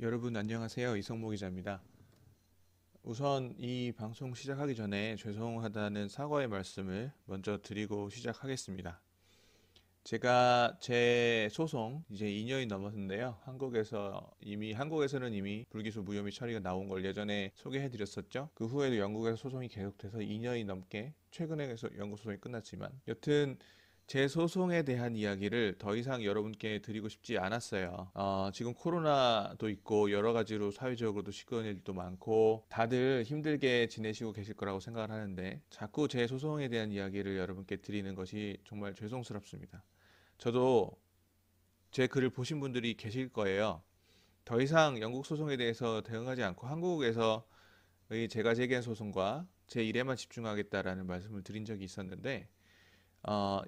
여러분 안녕하세요. 이성모 기자입니다. 우선 이 방송 시작하기 전에 죄송하다는 사과의 말씀을 먼저 드리고 시작하겠습니다. 제가 제 소송 이제 2년이 넘었는데요. 한국에서는 이미 불기소 무혐의 처리가 나온 걸 예전에 소개해 드렸었죠. 그 후에도 영국에서 소송이 계속돼서 2년이 넘게 최근에 영국 소송이 끝났지만 여튼 제 소송에 대한 이야기를 더 이상 여러분께 드리고 싶지 않았어요. 지금 코로나도 있고 여러 가지로 사회적으로도 시끄러운 일도 많고 다들 힘들게 지내시고 계실 거라고 생각을 하는데 자꾸 제 소송에 대한 이야기를 여러분께 드리는 것이 정말 죄송스럽습니다. 저도 제 글을 보신 분들이 계실 거예요. 더 이상 영국 소송에 대해서 대응하지 않고 한국에서 제가 제기한 소송과 제 일에만 집중하겠다라는 말씀을 드린 적이 있었는데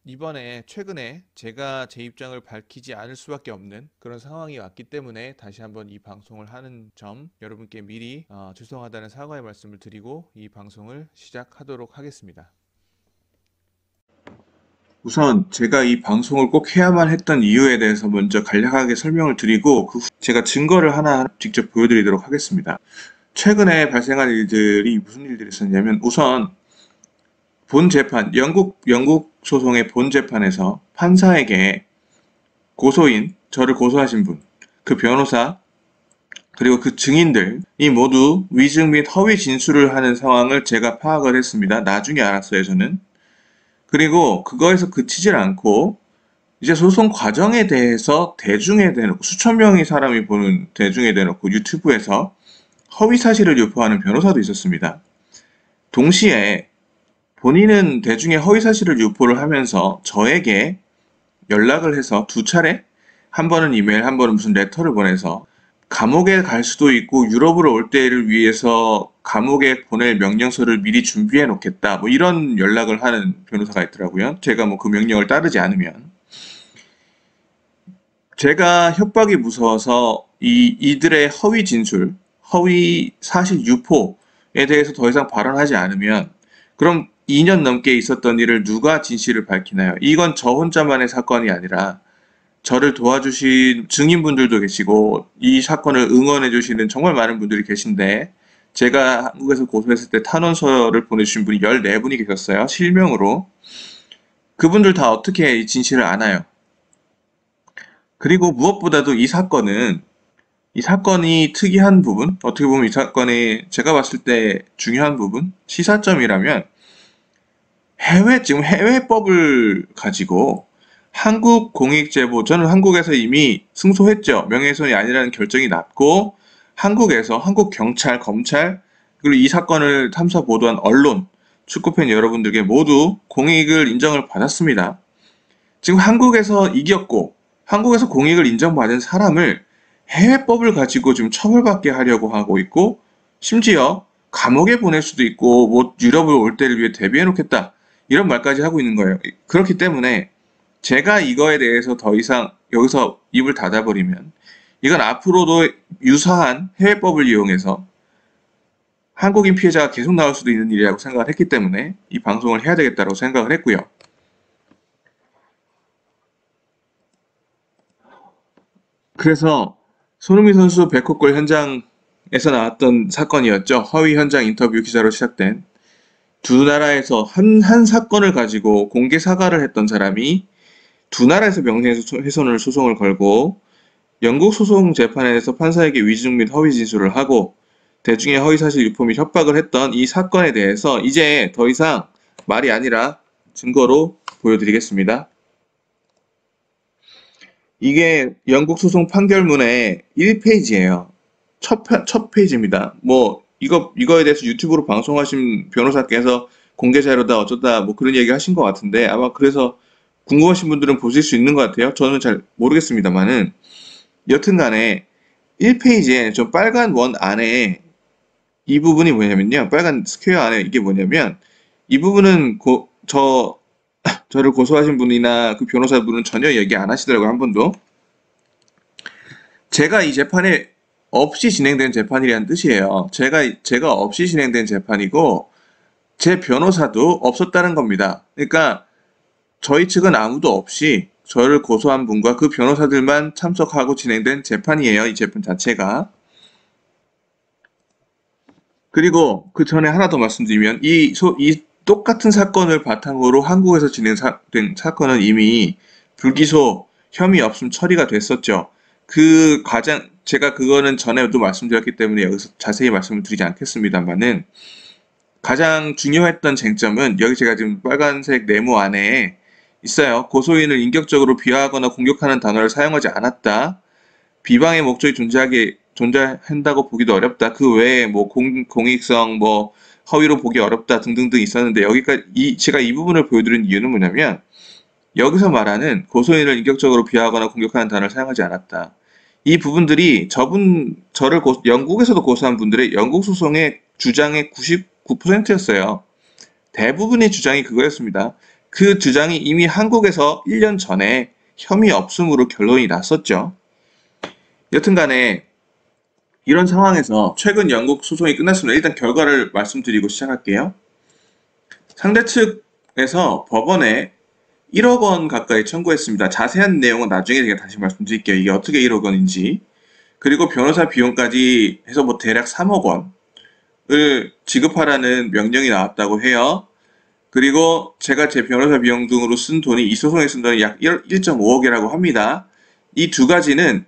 이번에 최근에 제가 제 입장을 밝히지 않을 수밖에 없는 그런 상황이 왔기 때문에 다시 한번 이 방송을 하는 점 여러분께 미리 죄송하다는 사과의 말씀을 드리고 이 방송을 시작하도록 하겠습니다. 우선 제가 이 방송을 꼭 해야만 했던 이유에 대해서 먼저 간략하게 설명을 드리고 그 후 제가 증거를 하나 직접 보여드리도록 하겠습니다. 최근에 발생한 일들이 무슨 일들이 있었냐면 우선 본 재판, 영국 소송의 본 재판에서 판사에게 고소인, 저를 고소하신 분, 그 변호사, 그리고 그 증인들이 모두 위증 및 허위 진술을 하는 상황을 제가 파악을 했습니다. 나중에 알았어요, 저는. 그리고 그거에서 그치질 않고 이제 소송 과정에 대해서 대중에 대놓고 수천 명의 사람이 보는 대중에 대놓고 유튜브에서 허위 사실을 유포하는 변호사도 있었습니다. 동시에 본인은 대중의 허위 사실을 유포를 하면서 저에게 연락을 해서 두 차례, 한 번은 이메일, 한 번은 무슨 레터를 보내서 감옥에 갈 수도 있고 유럽으로 올 때를 위해서 감옥에 보낼 명령서를 미리 준비해 놓겠다. 뭐 이런 연락을 하는 변호사가 있더라고요. 제가 뭐 그 명령을 따르지 않으면. 제가 협박이 무서워서 이들의 허위 진술, 허위 사실 유포에 대해서 더 이상 발언하지 않으면 그럼 2년 넘게 있었던 일을 누가 진실을 밝히나요? 이건 저 혼자만의 사건이 아니라 저를 도와주신 증인분들도 계시고 이 사건을 응원해 주시는 정말 많은 분들이 계신데 제가 한국에서 고소했을 때 탄원서를 보내주신 분이 14분이 계셨어요. 실명으로. 그분들 다 어떻게 이 진실을 아나요? 그리고 무엇보다도 이 사건이 특이한 부분, 어떻게 보면 이 사건의 제가 봤을 때 중요한 부분, 시사점이라면 지금 해외법을 가지고 한국 공익제보, 저는 한국에서 이미 승소했죠. 명예훼손이 아니라는 결정이 났고, 한국에서 한국 경찰, 검찰, 그리고 이 사건을 탐사 보도한 언론, 축구팬 여러분들께 모두 공익을 인정을 받았습니다. 지금 한국에서 이겼고, 한국에서 공익을 인정받은 사람을 해외법을 가지고 지금 처벌받게 하려고 하고 있고, 심지어 감옥에 보낼 수도 있고, 뭐 유럽을 올 때를 위해 대비해 놓겠다. 이런 말까지 하고 있는 거예요. 그렇기 때문에 제가 이거에 대해서 더 이상 여기서 입을 닫아버리면 이건 앞으로도 유사한 해외법을 이용해서 한국인 피해자가 계속 나올 수도 있는 일이라고 생각을 했기 때문에 이 방송을 해야 되겠다고 생각을 했고요. 그래서 손흥민 선수 백호골 현장에서 나왔던 사건이었죠. 허위 현장 인터뷰 기사로 시작된 두 나라에서 한 사건을 가지고 공개 사과를 했던 사람이 두 나라에서 명예훼손을 소송을 걸고 영국 소송 재판에서 판사에게 위증 및 허위 진술을 하고 대중의 허위사실 유포 및 협박을 했던 이 사건에 대해서 이제 더 이상 말이 아니라 증거로 보여드리겠습니다. 이게 영국 소송 판결문의 1페이지예요. 첫 페이지입니다. 뭐 이거에 대해서 유튜브로 방송하신 변호사께서 공개 자료다 어쩌다 뭐 그런 얘기 하신 것 같은데 아마 그래서 궁금하신 분들은 보실 수 있는 것 같아요. 저는 잘 모르겠습니다만은 여튼간에 1페이지에 저 빨간 원 안에 이 부분이 뭐냐면요. 빨간 스퀘어 안에 이게 뭐냐면 이 부분은 저를 고소하신 분이나 그 변호사분은 전혀 얘기 안 하시더라고요. 한 번도. 제가 이 재판에 없이 진행된 재판이라는 뜻이에요. 제가 없이 진행된 재판이고 제 변호사도 없었다는 겁니다. 그러니까 저희 측은 아무도 없이 저를 고소한 분과 그 변호사들만 참석하고 진행된 재판이에요. 이 재판 자체가. 그리고 그 전에 하나 더 말씀드리면 이 똑같은 사건을 바탕으로 한국에서 진행된 사건은 이미 불기소 혐의 없음 처리가 됐었죠. 제가 그거는 전에도 말씀드렸기 때문에 여기서 자세히 말씀을 드리지 않겠습니다만은 가장 중요했던 쟁점은 여기 제가 지금 빨간색 네모 안에 있어요. 고소인을 인격적으로 비하하거나 공격하는 단어를 사용하지 않았다. 비방의 목적이 존재한다고 보기도 어렵다. 그 외에 뭐 공익성, 뭐 허위로 보기 어렵다 등등등 있었는데 여기까지 제가 이 부분을 보여드린 이유는 뭐냐면 여기서 말하는 고소인을 인격적으로 비하하거나 공격하는 단어를 사용하지 않았다. 이 부분들이 영국에서도 고소한 분들의 영국 소송의 주장의 99%였어요. 대부분의 주장이 그거였습니다. 그 주장이 이미 한국에서 1년 전에 혐의 없음으로 결론이 났었죠. 여튼간에 이런 상황에서 최근 영국 소송이 끝났습니다. 일단 결과를 말씀드리고 시작할게요. 상대 측에서 법원에 1억 원 가까이 청구했습니다. 자세한 내용은 나중에 제가 다시 말씀드릴게요. 이게 어떻게 1억 원인지. 그리고 변호사 비용까지 해서 뭐 대략 3억 원을 지급하라는 명령이 나왔다고 해요. 그리고 제가 제 변호사 비용 등으로 쓴 돈이 이 소송에 쓴 돈이 약 1.5억이라고 합니다. 이 두 가지는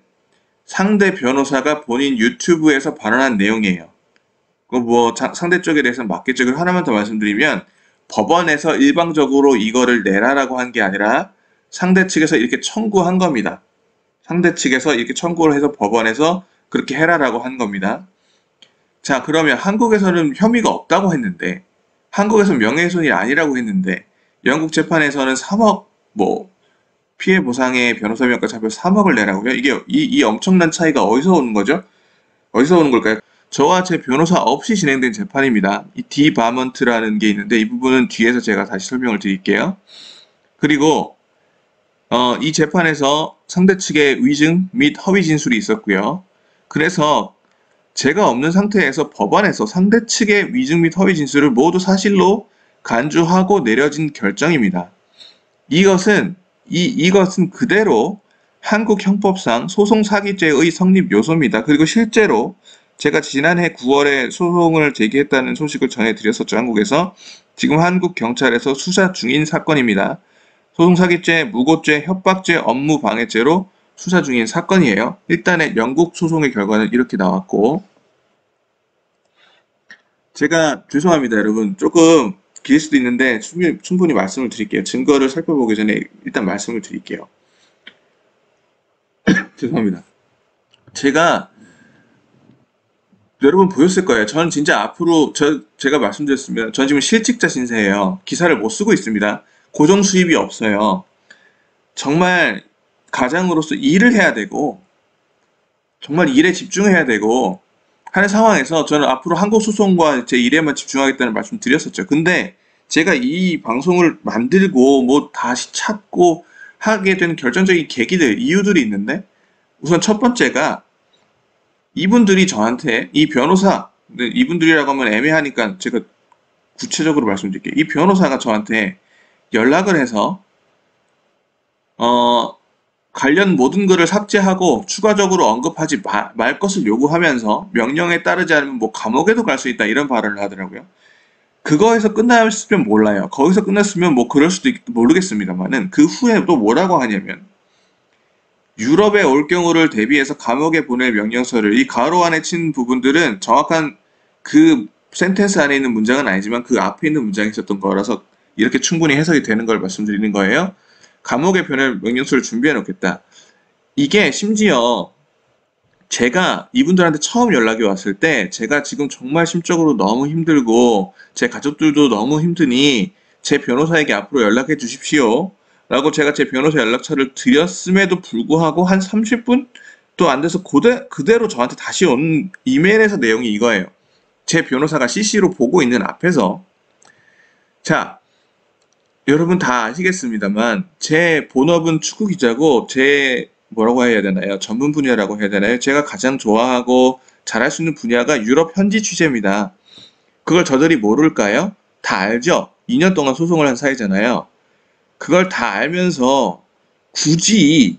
상대 변호사가 본인 유튜브에서 발언한 내용이에요. 상대 쪽에 대해서 맞겠죠. 하나만 더 말씀드리면 법원에서 일방적으로 이거를 내라라고 한 게 아니라 상대 측에서 이렇게 청구한 겁니다. 상대 측에서 이렇게 청구를 해서 법원에서 그렇게 해라라고 한 겁니다. 자, 그러면 한국에서는 혐의가 없다고 했는데 한국에서 명예훼손이 아니라고 했는데 영국 재판에서는 3억 피해 보상의 변호사 비용까지 합해서 3억을 내라고요? 이게 이 엄청난 차이가 어디서 오는 거죠? 어디서 오는 걸까요? 저와 제 변호사 없이 진행된 재판입니다. 이 디바먼트라는 게 있는데 이 부분은 뒤에서 제가 다시 설명을 드릴게요. 그리고 이 재판에서 상대 측의 위증 및 허위 진술이 있었고요. 그래서 제가 없는 상태에서 법원에서 상대 측의 위증 및 허위 진술을 모두 사실로 간주하고 내려진 결정입니다. 이것은 그대로 한국 형법상 소송사기죄의 성립 요소입니다. 그리고 실제로 제가 지난해 9월에 소송을 제기했다는 소식을 전해드렸었죠. 한국에서. 지금 한국 경찰에서 수사 중인 사건입니다. 소송사기죄, 무고죄, 협박죄, 업무방해죄로 수사 중인 사건이에요. 일단의 영국 소송의 결과는 이렇게 나왔고 제가 죄송합니다 여러분. 조금 길 수도 있는데 충분히 말씀을 드릴게요. 증거를 살펴보기 전에 일단 말씀을 드릴게요. 죄송합니다. 제가 여러분 보였을 거예요. 저는 진짜 앞으로 제가 말씀드렸습니다. 저는 지금 실직자 신세예요. 기사를 못 쓰고 있습니다. 고정 수입이 없어요. 정말 가장으로서 일을 해야 되고 정말 일에 집중해야 되고 하는 상황에서 저는 앞으로 한국 소송과 제 일에만 집중하겠다는 말씀 드렸었죠. 근데 제가 이 방송을 만들고 뭐 다시 찾고 하게 된 결정적인 이유들이 있는데 우선 첫 번째가 이분들이 저한테 이분들이라고 하면 애매하니까 제가 구체적으로 말씀드릴게요. 이 변호사가 저한테 연락을 해서 관련 모든 글을 삭제하고 추가적으로 언급하지 말 것을 요구하면서 명령에 따르지 않으면 뭐 감옥에도 갈 수 있다 이런 발언을 하더라고요. 그거에서 끝났으면 몰라요. 거기서 끝났으면 뭐 그럴 수도 모르겠습니다만은 그 후에 또 뭐라고 하냐면 유럽에 올 경우를 대비해서 감옥에 보낼 명령서를 이 가로 안에 친 부분들은 정확한 그 센텐스 안에 있는 문장은 아니지만 그 앞에 있는 문장이 있었던 거라서 이렇게 충분히 해석이 되는 걸 말씀드리는 거예요. 감옥에 보낼 명령서를 준비해 놓겠다. 이게 심지어 제가 이분들한테 처음 연락이 왔을 때 제가 지금 정말 심적으로 너무 힘들고 제 가족들도 너무 힘드니 제 변호사에게 앞으로 연락해 주십시오. 라고 제가 제 변호사 연락처를 드렸음에도 불구하고 한 30분도 안 돼서 그대로 저한테 다시 온 이메일에서 내용이 이거예요. 제 변호사가 CC로 보고 있는 앞에서 자, 여러분 다 아시겠습니다만 제 본업은 축구 기자고 제 뭐라고 해야 되나요? 전문 분야라고 해야 되나요? 제가 가장 좋아하고 잘할 수 있는 분야가 유럽 현지 취재입니다. 그걸 저들이 모를까요? 다 알죠? 2년 동안 소송을 한 사이잖아요. 그걸 다 알면서 굳이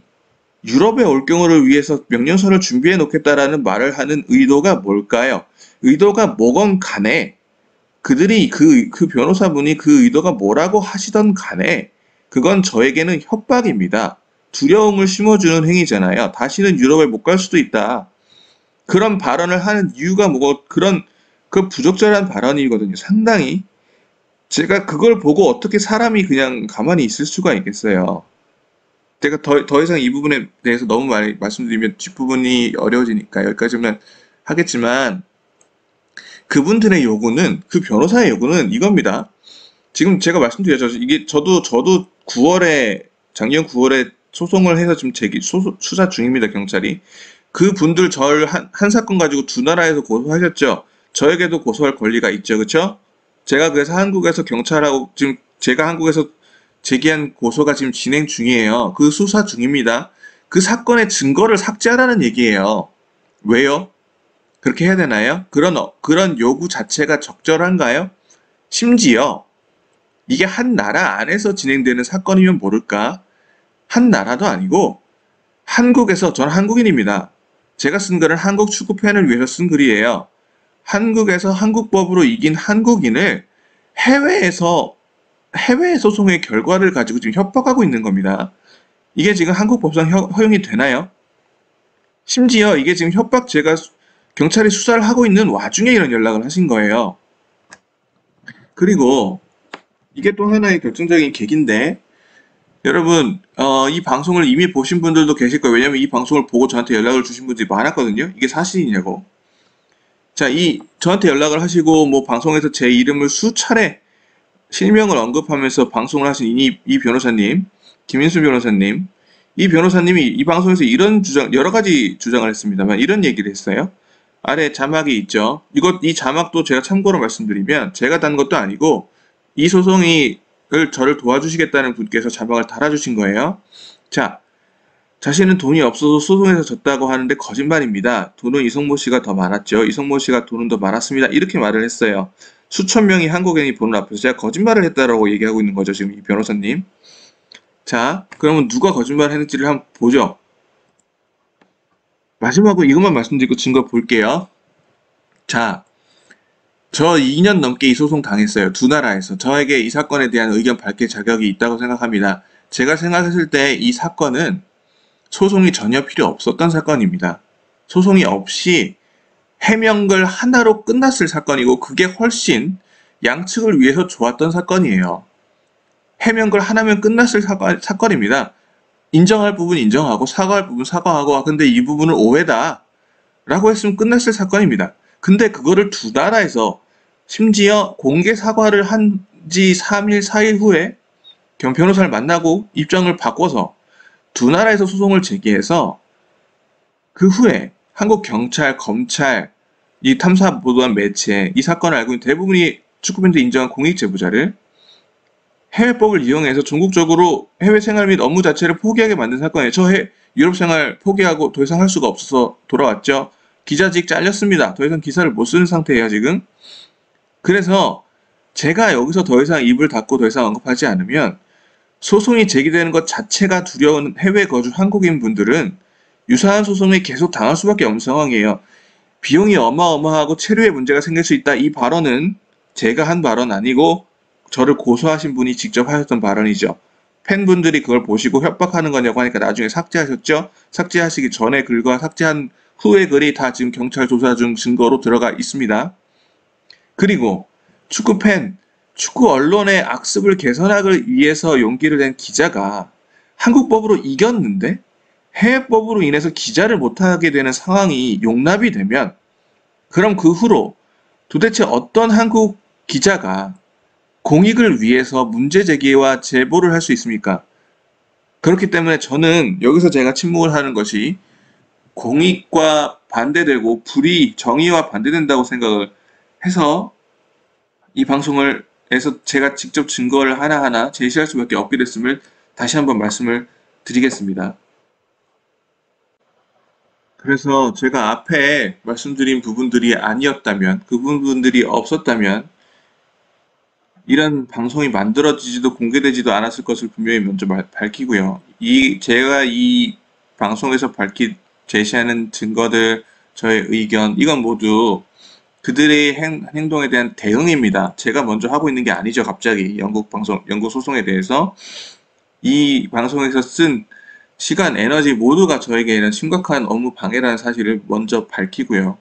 유럽에 올 경우를 위해서 명령서를 준비해 놓겠다라는 말을 하는 의도가 뭘까요? 의도가 뭐건 간에 그들이 그 변호사분이 그 의도가 뭐라고 하시던 간에 그건 저에게는 협박입니다. 두려움을 심어주는 행위잖아요. 다시는 유럽에 못 갈 수도 있다. 그런 발언을 하는 이유가 뭐고 그런 그 부적절한 발언이거든요. 상당히 제가 그걸 보고 어떻게 사람이 그냥 가만히 있을 수가 있겠어요. 제가 더 이상 이 부분에 대해서 너무 많이 말씀드리면 뒷부분이 어려워지니까 여기까지만 하겠지만 그분들의 요구는 그 변호사의 요구는 이겁니다. 지금 제가 말씀드렸죠. 이게 저도 9월에 작년 9월에 소송을 해서 지금 수사 중입니다. 경찰이. 그분들 한 사건 가지고 두 나라에서 고소하셨죠. 저에게도 고소할 권리가 있죠. 그렇죠? 제가 그래서 한국에서 경찰하고 지금 제가 한국에서 제기한 고소가 지금 진행 중이에요. 그 수사 중입니다. 그 사건의 증거를 삭제하라는 얘기예요. 왜요? 그렇게 해야 되나요? 그런 요구 자체가 적절한가요? 심지어 이게 한 나라 안에서 진행되는 사건이면 모를까? 한 나라도 아니고 한국에서 저는 한국인입니다. 제가 쓴 글은 한국 축구 팬을 위해서 쓴 글이에요. 한국에서 한국법으로 이긴 한국인을 해외에서 해외 소송의 결과를 가지고 지금 협박하고 있는 겁니다. 이게 지금 한국 법상 허용이 되나요? 심지어 이게 지금 협박죄가 경찰이 수사를 하고 있는 와중에 이런 연락을 하신 거예요. 그리고 이게 또 하나의 결정적인 계기인데 여러분 이 방송을 이미 보신 분들도 계실 거예요. 왜냐면 이 방송을 보고 저한테 연락을 주신 분들이 많았거든요. 이게 사실이냐고. 자, 저한테 연락을 하시고 뭐 방송에서 제 이름을 수차례 실명을 언급하면서 방송을 하신 이 변호사님, 김인수 변호사님, 이 변호사님이 이 방송에서 이런 여러 가지 주장을 했습니다만 이런 얘기를 했어요. 아래 자막이 있죠. 이 자막도 제가 참고로 말씀드리면 제가 단 것도 아니고 이 소송을 저를 도와주시겠다는 분께서 자막을 달아주신 거예요. 자, 자신은 돈이 없어서 소송에서 졌다고 하는데 거짓말입니다. 돈은 이성모 씨가 더 많았죠. 이성모 씨가 돈은 더 많았습니다. 이렇게 말을 했어요. 수천 명이 한국인이 보는 앞에서 제가 거짓말을 했다라고 얘기하고 있는 거죠. 지금 이 변호사님. 자, 그러면 누가 거짓말을 했는지를 한번 보죠. 마지막으로 이것만 말씀드리고 증거 볼게요. 자, 저 2년 넘게 이 소송 당했어요. 두 나라에서. 저에게 이 사건에 대한 의견 밝힐 자격이 있다고 생각합니다. 제가 생각했을 때 이 사건은 소송이 전혀 필요 없었던 사건입니다. 소송이 없이 해명글 하나로 끝났을 사건이고 그게 훨씬 양측을 위해서 좋았던 사건이에요. 해명글 하나면 끝났을 사건입니다. 인정할 부분 인정하고 사과할 부분 사과하고 근데 이 부분은 오해다 라고 했으면 끝났을 사건입니다. 근데 그거를 두 나라에서 심지어 공개 사과를 한 지 3일, 4일 후에 변호사를 만나고 입장을 바꿔서 두 나라에서 소송을 제기해서 그 후에 한국 경찰, 검찰, 이 탐사 보도한 매체, 이 사건을 알고 있는 대부분이 축구팬들이 인정한 공익제보자를 해외법을 이용해서 전국적으로 해외 생활 및 업무 자체를 포기하게 만든 사건이에요. 유럽 생활 포기하고 더 이상 할 수가 없어서 돌아왔죠. 기자직 잘렸습니다. 더 이상 기사를 못 쓰는 상태예요, 지금. 그래서 제가 여기서 더 이상 입을 닫고 더 이상 언급하지 않으면 소송이 제기되는 것 자체가 두려운 해외 거주 한국인 분들은 유사한 소송에 계속 당할 수밖에 없는 상황이에요. 비용이 어마어마하고 체류에 문제가 생길 수 있다. 이 발언은 제가 한 발언 아니고 저를 고소하신 분이 직접 하셨던 발언이죠. 팬분들이 그걸 보시고 협박하는 거냐고 하니까 나중에 삭제하셨죠. 삭제하시기 전에 글과 삭제한 후의 글이 다 지금 경찰 조사 중 증거로 들어가 있습니다. 그리고 축구팬, 축구 언론의 악습을 개선하기 위해서 용기를 낸 기자가 한국법으로 이겼는데 해외법으로 인해서 기자를 못하게 되는 상황이 용납이 되면 그럼 그 후로 도대체 어떤 한국 기자가 공익을 위해서 문제 제기와 제보를 할 수 있습니까? 그렇기 때문에 저는 여기서 제가 침묵을 하는 것이 공익과 반대되고 정의와 반대된다고 생각을 해서 이 방송을 해서 제가 직접 증거를 하나하나 제시할 수밖에 없게 됐음을 다시 한번 말씀을 드리겠습니다. 그래서 제가 앞에 말씀드린 부분들이 아니었다면, 그 부분들이 없었다면 이런 방송이 만들어지지도 공개되지도 않았을 것을 분명히 먼저 밝히고요. 제가 이 방송에서 제시하는 증거들, 저의 의견, 이건 모두 그들의 행동에 대한 대응입니다. 제가 먼저 하고 있는 게 아니죠. 갑자기 영국 소송에 대해서 이 방송에서 쓴 시간, 에너지 모두가 저에게는 심각한 업무 방해라는 사실을 먼저 밝히고요.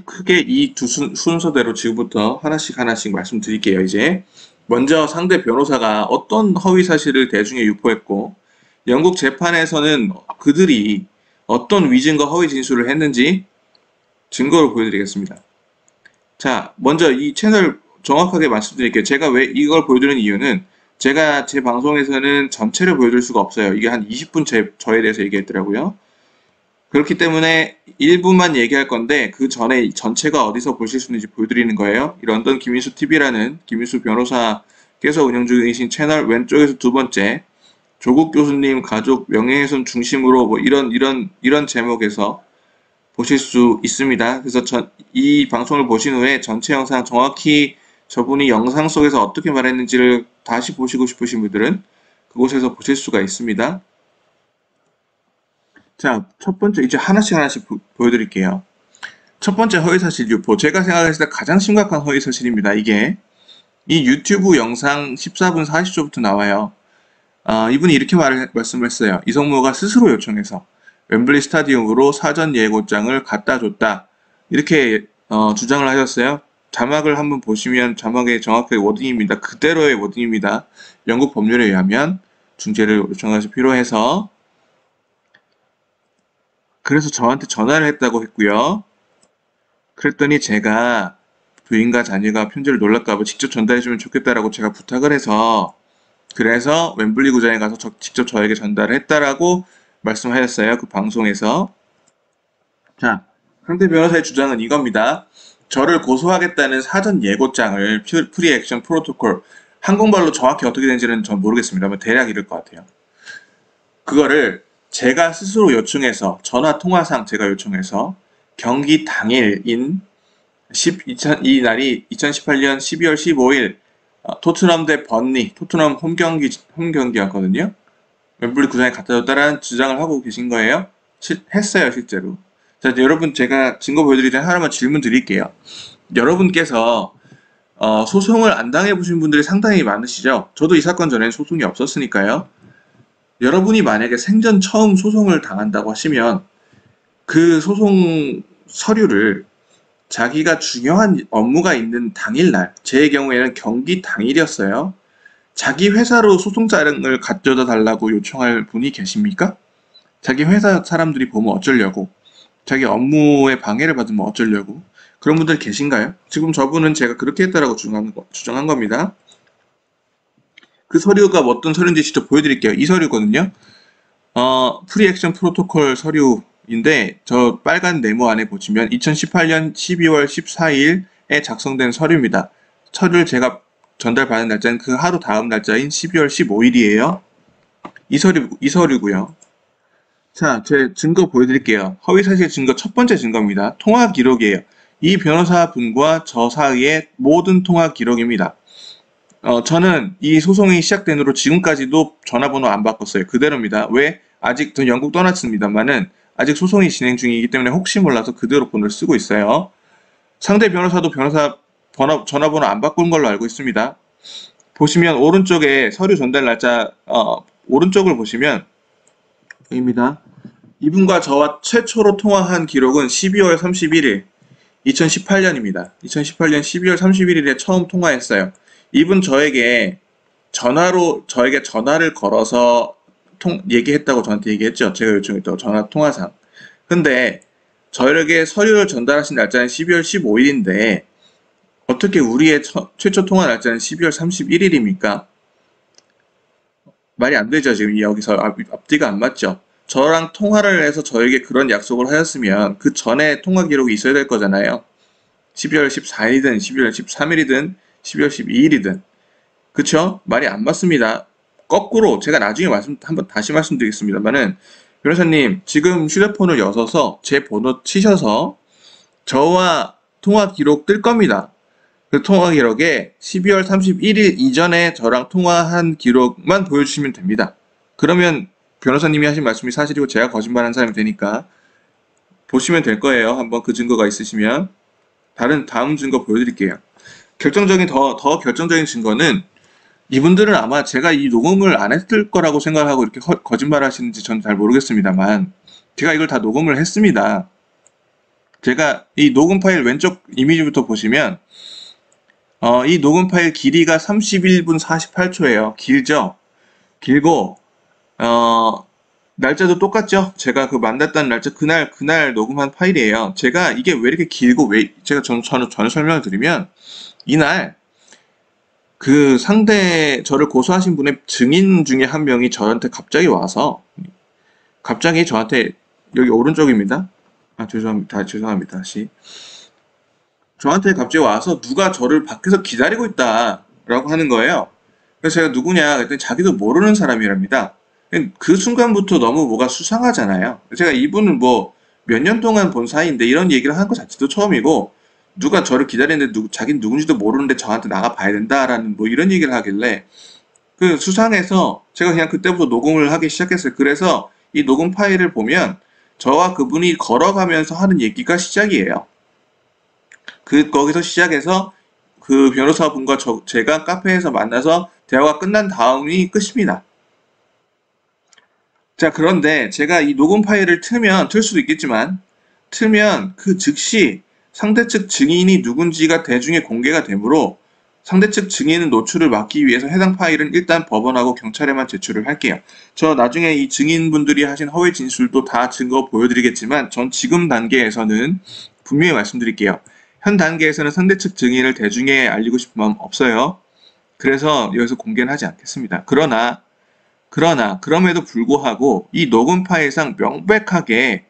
크게 이 두 순서대로 지금부터 하나씩 말씀드릴게요. 이제 먼저 상대 변호사가 어떤 허위 사실을 대중에 유포했고 영국 재판에서는 그들이 어떤 위증과 허위 진술을 했는지 증거를 보여드리겠습니다. 자, 먼저 이 채널 정확하게 말씀드릴게요. 제가 왜 이걸 보여드리는 이유는 제가 제 방송에서는 전체를 보여드릴 수가 없어요. 이게 한 20분 저에 대해서 얘기했더라고요. 그렇기 때문에 일부만 얘기할 건데 그 전에 전체가 어디서 보실 수 있는지 보여드리는 거예요. 이 런던 김인수 TV라는 김인수 변호사께서 운영 중이신 채널 왼쪽에서 두 번째 조국 교수님 가족 명예훼손 중심으로 뭐 이런 제목에서 보실 수 있습니다. 그래서 이 방송을 보신 후에 전체 영상 정확히 저분이 영상 속에서 어떻게 말했는지를 다시 보시고 싶으신 분들은 그곳에서 보실 수가 있습니다. 자, 첫 번째 이제 하나씩 보여드릴게요. 첫 번째 허위사실 유포. 제가 생각했을 때 가장 심각한 허위사실입니다. 이게 이 유튜브 영상 14분 40초부터 나와요. 이분이 이렇게 말씀을 했어요. 이성모가 스스로 요청해서 웸블리 스타디움으로 사전 예고장을 갖다 줬다. 이렇게 주장을 하셨어요. 자막을 한번 보시면 자막에 정확하게 워딩입니다. 그대로의 워딩입니다. 영국 법률에 의하면 중재를 요청하시 필요해서 그래서 저한테 전화를 했다고 했고요. 그랬더니 제가 부인과 자녀가 편지를 놀랄까봐 직접 전달해주면 좋겠다라고 제가 부탁을 해서 그래서 웸블리 구장에 가서 직접 저에게 전달을 했다라고 말씀하셨어요. 그 방송에서. 자, 상대 변호사의 주장은 이겁니다. 저를 고소하겠다는 사전 예고장을 프리액션 프로토콜 한국말로 정확히 어떻게 되는지는 전 모르겠습니다만 대략 이럴 것 같아요. 그거를 제가 스스로 요청해서 전화 통화상 제가 요청해서 경기 당일인 이 날이 2018년 12월 15일 토트넘 대 번니 토트넘 홈경기였거든요. 웸블리 구장에 갖다 줬다라는 주장을 하고 계신 거예요. 했어요, 실제로. 자, 여러분 제가 증거 보여드리기 전에 하나만 질문 드릴게요. 여러분께서 소송을 안 당해보신 분들이 상당히 많으시죠? 저도 이 사건 전에는 소송이 없었으니까요. 여러분이 만약에 생전 처음 소송을 당한다고 하시면 그 소송 서류를 자기가 중요한 업무가 있는 당일날, 제 경우에는 경기 당일이었어요. 자기 회사로 소송장을 가져다 달라고 요청할 분이 계십니까? 자기 회사 사람들이 보면 어쩌려고, 자기 업무에 방해를 받으면 어쩌려고, 그런 분들 계신가요? 지금 저분은 제가 그렇게 했다라고 주장한 겁니다. 그 서류가 어떤 서류인지 직접 보여드릴게요. 이 서류거든요. 프리액션 프로토콜 서류인데 저 빨간 네모 안에 보시면 2018년 12월 14일에 작성된 서류입니다. 서류를 제가 전달받은 날짜는 그 하루 다음 날짜인 12월 15일이에요. 이 서류고요. 자, 제 증거 보여드릴게요. 허위사실 증거 첫 번째 증거입니다. 통화 기록이에요. 이 변호사분과 저 사이의 모든 통화 기록입니다. 저는 이 소송이 시작된 후로 지금까지도 전화번호 안 바꿨어요. 그대로입니다. 왜? 아직 전 영국 떠났습니다만은 아직 소송이 진행 중이기 때문에 혹시 몰라서 그대로 번호를 쓰고 있어요. 상대 변호사도 전화번호 안 바꾼 걸로 알고 있습니다. 보시면 오른쪽에 서류 전달 날짜 오른쪽을 보시면 입니다. 이분과 저와 최초로 통화한 기록은 12월 31일 2018년입니다. 2018년 12월 31일에 처음 통화했어요. 이분 저에게 전화를 걸어서 얘기했다고 저한테 얘기했죠. 제가 요청했다고 전화 통화상. 근데 저에게 서류를 전달하신 날짜는 12월 15일인데 어떻게 우리의 최초 통화 날짜는 12월 31일입니까? 말이 안 되죠. 지금 여기서 앞뒤가 안 맞죠. 저랑 통화를 해서 저에게 그런 약속을 하였으면 그 전에 통화 기록이 있어야 될 거잖아요. 12월 14일이든 12월 13일이든 12월 12일이든 그쵸? 말이 안 맞습니다. 거꾸로 제가 나중에 한번 다시 말씀드리겠습니다만은 변호사님 지금 휴대폰을 여셔서 제 번호 치셔서 저와 통화 기록 뜰 겁니다. 그 통화 기록에 12월 31일 이전에 저랑 통화한 기록만 보여주시면 됩니다. 그러면 변호사님이 하신 말씀이 사실이고 제가 거짓말한 사람이 되니까 보시면 될 거예요. 한번 그 증거가 있으시면. 다음 증거 보여드릴게요. 더 결정적인 증거는 이분들은 아마 제가 이 녹음을 안 했을 거라고 생각하고 이렇게 거짓말 하시는지 전 잘 모르겠습니다만, 제가 이걸 다 녹음을 했습니다. 제가 이 녹음 파일 왼쪽 이미지부터 보시면, 이 녹음 파일 길이가 31분 48초예요. 길죠? 길고, 날짜도 똑같죠? 제가 그 만났던 날짜, 그날 녹음한 파일이에요. 제가 이게 왜 이렇게 길고, 제가 전혀 설명을 드리면, 이날, 그 저를 고소하신 분의 증인 중에 한 명이 저한테 갑자기 저한테, 여기 오른쪽입니다. 죄송합니다. 다시. 저한테 갑자기 와서 누가 저를 밖에서 기다리고 있다라고 하는 거예요. 그래서 제가 누구냐 그랬더니 자기도 모르는 사람이랍니다. 그 순간부터 너무 뭐가 수상하잖아요. 제가 이분은 뭐 몇 년 동안 본 사이인데 이런 얘기를 하는 것 자체도 처음이고, 누가 저를 기다리는데 자기는 누군지도 모르는데 저한테 나가 봐야 된다라는 뭐 이런 얘기를 하길래 그 수상해서 제가 그냥 그때부터 녹음을 하기 시작했어요. 그래서 이 녹음 파일을 보면 저와 그분이 걸어가면서 하는 얘기가 시작이에요. 거기서 시작해서 그 변호사분과 제가 카페에서 만나서 대화가 끝난 다음이 끝입니다. 자, 그런데 제가 이 녹음 파일을 틀 수도 있겠지만, 틀면 그 즉시 상대 측 증인이 누군지가 대중에 공개가 되므로 상대 측 증인의 노출을 막기 위해서 해당 파일은 일단 법원하고 경찰에만 제출을 할게요. 저 나중에 이 증인분들이 하신 허위 진술도 다 증거 보여드리겠지만, 전 지금 단계에서는 분명히 말씀드릴게요. 현 단계에서는 상대 측 증인을 대중에 알리고 싶은 마음 없어요. 그래서 여기서 공개는 하지 않겠습니다. 그럼에도 불구하고 이 녹음 파일상 명백하게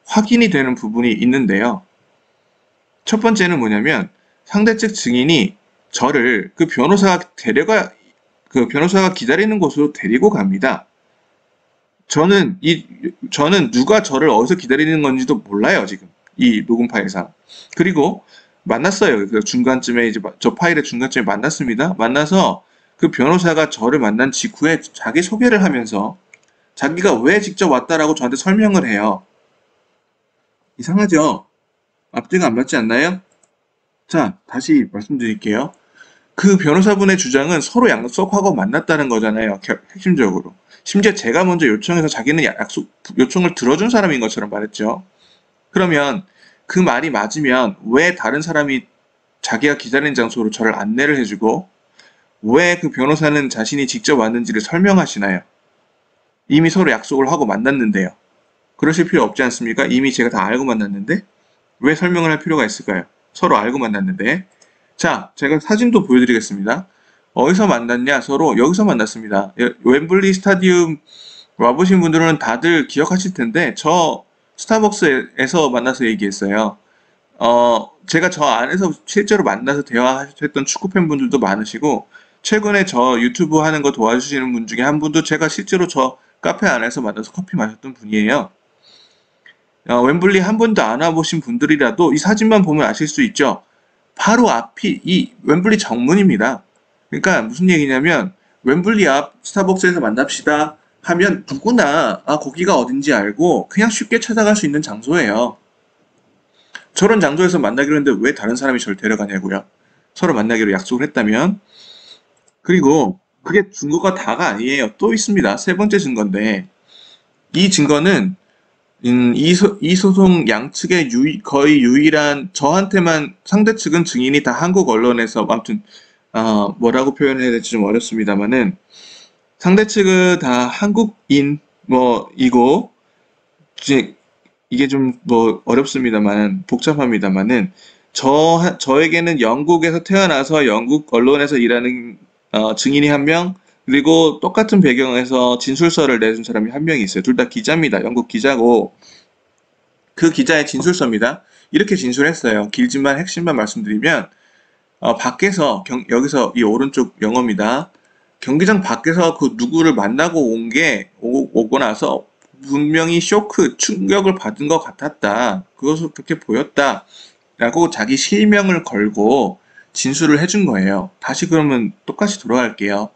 확인이 되는 부분이 있는데요. 첫 번째는 뭐냐면 상대 측 증인이 저를 그 변호사가 기다리는 곳으로 데리고 갑니다. 저는 누가 저를 어디서 기다리는 건지도 몰라요, 지금. 이 녹음 파일상. 그리고 만났어요. 그 중간쯤에 이제 저 파일의 중간쯤에 만났습니다. 만나서 그 변호사가 저를 만난 직후에 자기 소개를 하면서 자기가 왜 직접 왔다라고 저한테 설명을 해요. 이상하죠? 앞뒤가 안 맞지 않나요? 자, 다시 말씀드릴게요. 그 변호사분의 주장은 서로 약속하고 만났다는 거잖아요. 핵심적으로. 심지어 제가 먼저 요청해서 자기는 요청을 들어준 사람인 것처럼 말했죠. 그러면 그 말이 맞으면 왜 다른 사람이 자기가 기다리는 장소로 저를 안내를 해주고 왜 그 변호사는 자신이 직접 왔는지를 설명하시나요? 이미 서로 약속을 하고 만났는데요. 그러실 필요 없지 않습니까? 이미 제가 다 알고 만났는데 왜 설명을 할 필요가 있을까요? 서로 알고 만났는데. 자, 제가 사진도 보여드리겠습니다. 어디서 만났냐? 서로 여기서 만났습니다. 웸블리 스타디움 와보신 분들은 다들 기억하실 텐데 저 스타벅스에서 만나서 얘기했어요. 제가 저 안에서 실제로 만나서 대화했던 축구 팬분들도 많으시고 최근에 저 유튜브 하는 거 도와주시는 분 중에 한 분도 제가 실제로 저 카페 안에서 만나서 커피 마셨던 분이에요. 웸블리 한 번도 안 와보신 분들이라도 이 사진만 보면 아실 수 있죠. 바로 앞이 이 웸블리 정문입니다. 그러니까 무슨 얘기냐면 웸블리 앞 스타벅스에서 만납시다 하면 누구나 거기가 어딘지 알고 그냥 쉽게 찾아갈 수 있는 장소예요. 저런 장소에서 만나기로 했는데 왜 다른 사람이 저를 데려가냐고요. 서로 만나기로 약속을 했다면. 그리고 그게 증거가 다가 아니에요. 또 있습니다. 세 번째 증거인데 이 증거는 이 소송 양측의 거의 유일한 저한테만 상대 측은 증인이 다 한국 언론에서 아무튼 뭐라고 표현해야 될지 좀 어렵습니다만은 상대 측은 다 한국인 이고 이게 좀 어렵습니다만 복잡합니다만은 저에게는 영국에서 태어나서 영국 언론에서 일하는 증인이 한 명, 그리고 똑같은 배경에서 진술서를 내준 사람이 한 명이 있어요. 둘 다 기자입니다. 영국 기자고 그 기자의 진술서입니다. 이렇게 진술했어요. 길지만 핵심만 말씀드리면 밖에서 여기서 이 오른쪽 영어입니다. 경기장 밖에서 그 누구를 만나고 오고 나서 분명히 충격을 받은 것 같았다. 그것을 그렇게 보였다. 라고 자기 실명을 걸고 진술을 해준 거예요. 다시 그러면 똑같이 돌아갈게요.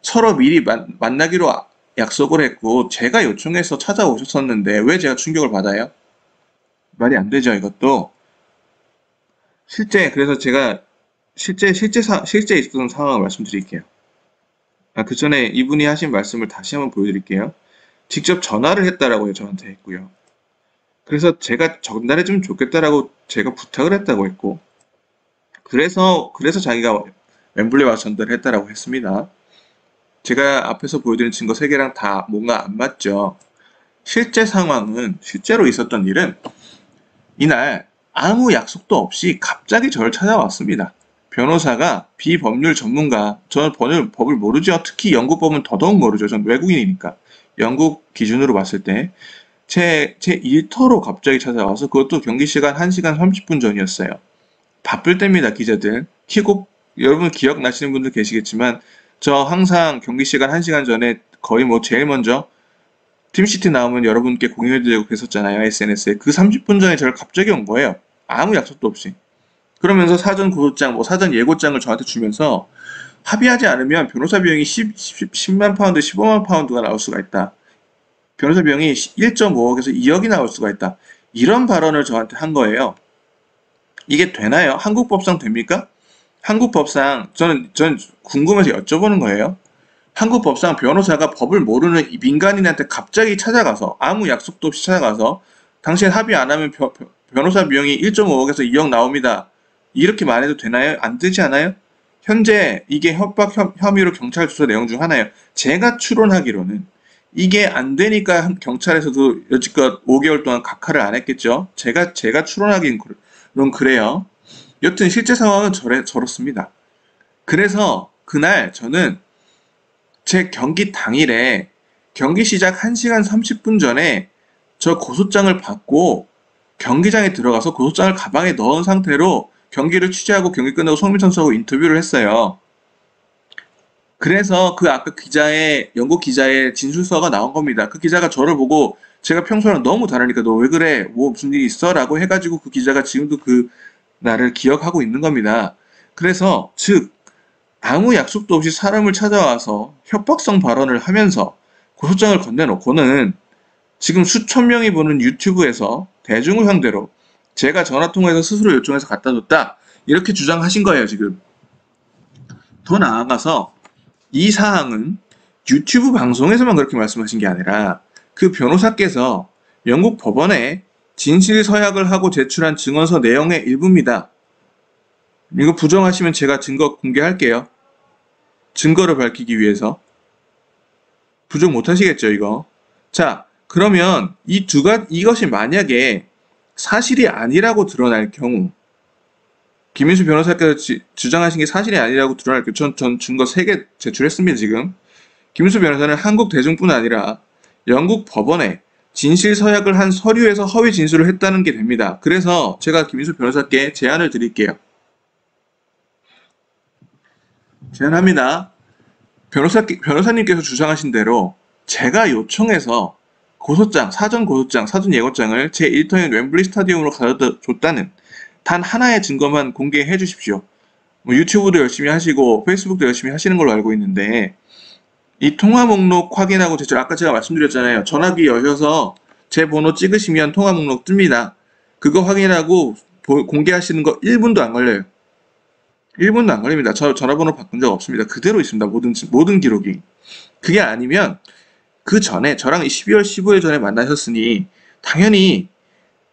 서로 미리 만나기로 약속을 했고 제가 요청해서 찾아오셨었는데 왜 제가 충격을 받아요? 말이 안 되죠, 이것도. 그래서 제가 실제 있었던 상황을 말씀드릴게요. 그 전에 이분이 하신 말씀을 다시 한번 보여드릴게요. 직접 전화를 했다라고 저한테 했고요. 그래서 제가 전달해주면 좋겠다라고 제가 부탁을 했다고 했고, 그래서 자기가 웸블리에 와서 전달을 했다라고 했습니다. 제가 앞에서 보여드린 증거 3개랑 다 뭔가 안 맞죠? 실제로 있었던 일은 이날 아무 약속도 없이 갑자기 저를 찾아왔습니다. 변호사가 비법률 전문가, 저는 법을 모르죠. 특히 영국 법은 더더욱 모르죠. 전 외국인이니까. 영국 기준으로 봤을 때 제 일터로 갑자기 찾아와서, 그것도 경기 시간 1시간 30분 전이었어요. 바쁠 때입니다, 기자들. 여러분 기억나시는 분들 계시겠지만, 저 항상 경기 시간 1시간 전에 거의 제일 먼저 팀시티 나오면 여러분께 공유해드리고 그랬었잖아요, SNS에. 그 30분 전에 저를 갑자기 온 거예요. 아무 약속도 없이. 그러면서 사전 고소장, 사전 예고장을 저한테 주면서, 합의하지 않으면 변호사 비용이 10만 파운드, 15만 파운드가 나올 수가 있다. 변호사 비용이 1.5억에서 2억이 나올 수가 있다. 이런 발언을 저한테 한 거예요. 이게 되나요? 한국 법상 됩니까? 한국 법상, 저는 궁금해서 여쭤보는 거예요. 한국 법상 변호사가 법을 모르는 민간인한테 갑자기 찾아가서, 아무 약속도 없이 찾아가서, 당신 합의 안 하면 변호사 비용이 1.5억에서 2억 나옵니다. 이렇게 말해도 되나요? 안 되지 않아요? 현재 이게 협박 혐의로 경찰 조사 내용 중 하나예요. 제가 추론하기로는 이게 안 되니까 경찰에서도 여지껏 5개월 동안 각하를 안 했겠죠. 제가 추론하기는 그래요. 여튼 실제 상황은 저렇습니다. 그래서 그날 저는 제 경기 당일에 경기 시작 1시간 30분 전에 저 고소장을 받고 경기장에 들어가서 고소장을 가방에 넣은 상태로 경기를 취재하고 경기 끝나고 송민 선수하고 인터뷰를 했어요. 그래서 아까 영국 기자의 진술서가 나온 겁니다. 그 기자가 저를 보고, 제가 평소랑 너무 다르니까 너 왜 그래? 무슨 일이 있어? 라고 해가지고 그 기자가 지금도 나를 기억하고 있는 겁니다. 그래서 아무 약속도 없이 사람을 찾아와서 협박성 발언을 하면서 고소장을 건네놓고는 지금 수천 명이 보는 유튜브에서 대중을 상대로 제가 전화통화해서 스스로 요청해서 갖다 줬다, 이렇게 주장하신 거예요, 지금. 더 나아가서 이 사항은 유튜브 방송에서만 그렇게 말씀하신 게 아니라 그 변호사께서 영국 법원에 진실 서약을 하고 제출한 증언서 내용의 일부입니다. 이거 부정하시면 제가 증거 공개할게요. 증거를 밝히기 위해서. 부정 못하시겠죠, 이거. 자, 그러면 이것이 만약에 사실이 아니라고 드러날 경우, 김인수 변호사께서 주장하신 게 사실이 아니라고 드러날 경우, 전 증거 3개 제출했습니다, 지금. 김인수 변호사는 한국 대중뿐 아니라 영국 법원에 진실 서약을 한 서류에서 허위 진술을 했다는 게 됩니다. 그래서 제가 김인수 변호사께 제안을 드릴게요. 제안합니다. 변호사님께서 주장하신 대로 제가 요청해서 사전 고소장, 사전 예고장을 제 일터인 웸블리 스타디움으로 가져다 줬다는 단 하나의 증거만 공개해 주십시오. 유튜브도 열심히 하시고 페이스북도 열심히 하시는 걸로 알고 있는데, 이 통화 목록 확인하고 제출, 아까 제가 말씀드렸잖아요. 전화기 여셔서 제 번호 찍으시면 통화 목록 뜹니다. 그거 확인하고 공개하시는 거 1분도 안 걸려요. 1분도 안 걸립니다. 저 전화번호 바꾼 적 없습니다. 그대로 있습니다. 모든 기록이. 그게 아니면 그 전에 저랑 12월 15일 전에 만나셨으니 당연히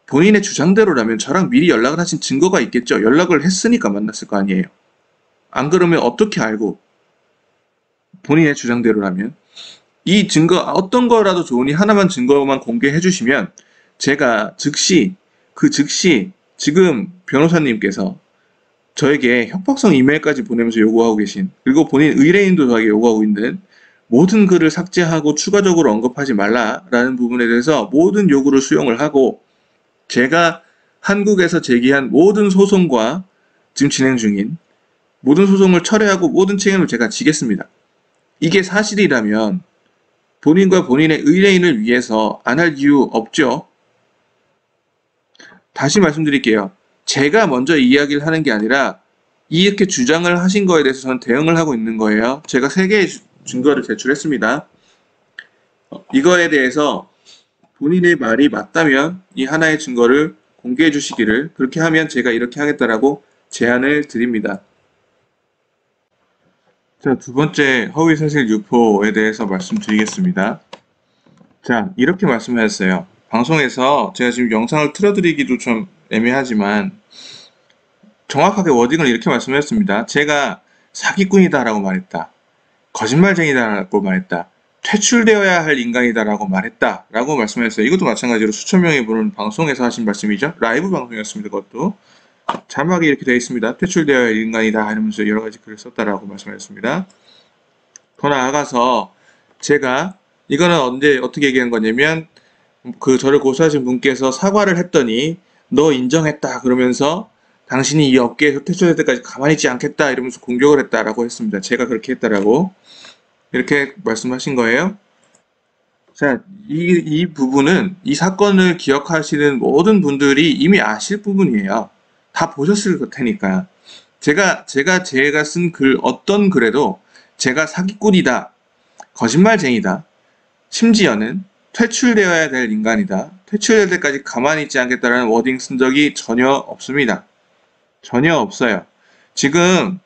본인의 주장대로라면 저랑 미리 연락을 하신 증거가 있겠죠. 연락을 했으니까 만났을 거 아니에요. 안 그러면 어떻게 알고, 본인의 주장대로라면. 이 증거 어떤 거라도 좋으니 하나만 증거만 공개해 주시면 제가 즉시 지금 변호사님께서 저에게 협박성 이메일까지 보내면서 요구하고 계신, 그리고 본인 의뢰인도 저에게 요구하고 있는 모든 글을 삭제하고 추가적으로 언급하지 말라라는 부분에 대해서 모든 요구를 수용을 하고, 제가 한국에서 제기한 모든 소송과 지금 진행 중인 모든 소송을 철회하고 모든 책임을 제가 지겠습니다. 이게 사실이라면 본인과 본인의 의뢰인을 위해서 안 할 이유 없죠. 다시 말씀드릴게요. 제가 먼저 이야기를 하는 게 아니라 이렇게 주장을 하신 거에 대해서 저는 대응을 하고 있는 거예요. 제가 3개의 증거를 제출했습니다. 이거에 대해서 본인의 말이 맞다면 이 하나의 증거를 공개해 주시기를, 그렇게 하면 제가 이렇게 하겠다라고 제안을 드립니다. 자, 두 번째 허위사실 유포에 대해서 말씀드리겠습니다. 자, 이렇게 말씀하셨어요. 방송에서 제가 지금 영상을 틀어드리기도 좀 애매하지만 정확하게 워딩을 이렇게 말씀하셨습니다. 제가 사기꾼이다라고 말했다. 거짓말쟁이다라고 말했다. 퇴출되어야 할 인간이다라고 말했다. 라고 말씀하셨어요. 이것도 마찬가지로 수천 명이 보는 방송에서 하신 말씀이죠. 라이브 방송이었습니다. 그것도. 자막이 이렇게 되어 있습니다. 퇴출되어야 할 인간이다. 이러면서 여러 가지 글을 썼다라고 말씀하셨습니다. 더 나아가서 제가 이거는 언제 어떻게 얘기한 거냐면 저를 고소하신 분께서 사과를 했더니 너 인정했다 그러면서 당신이 이 업계에서 퇴출될 때까지 가만히 있지 않겠다 이러면서 공격을 했다라고 했습니다. 제가 그렇게 했다라고 이렇게 말씀하신 거예요. 자, 이 부분은 이 사건을 기억하시는 모든 분들이 이미 아실 부분이에요. 다 보셨을 테니까. 제가 쓴 글, 어떤 글에도 제가 사기꾼이다, 거짓말쟁이다, 심지어는 퇴출되어야 될 인간이다, 퇴출될 때까지 가만히 있지 않겠다라는 워딩 쓴 적이 전혀 없습니다. 전혀 없어요. 지금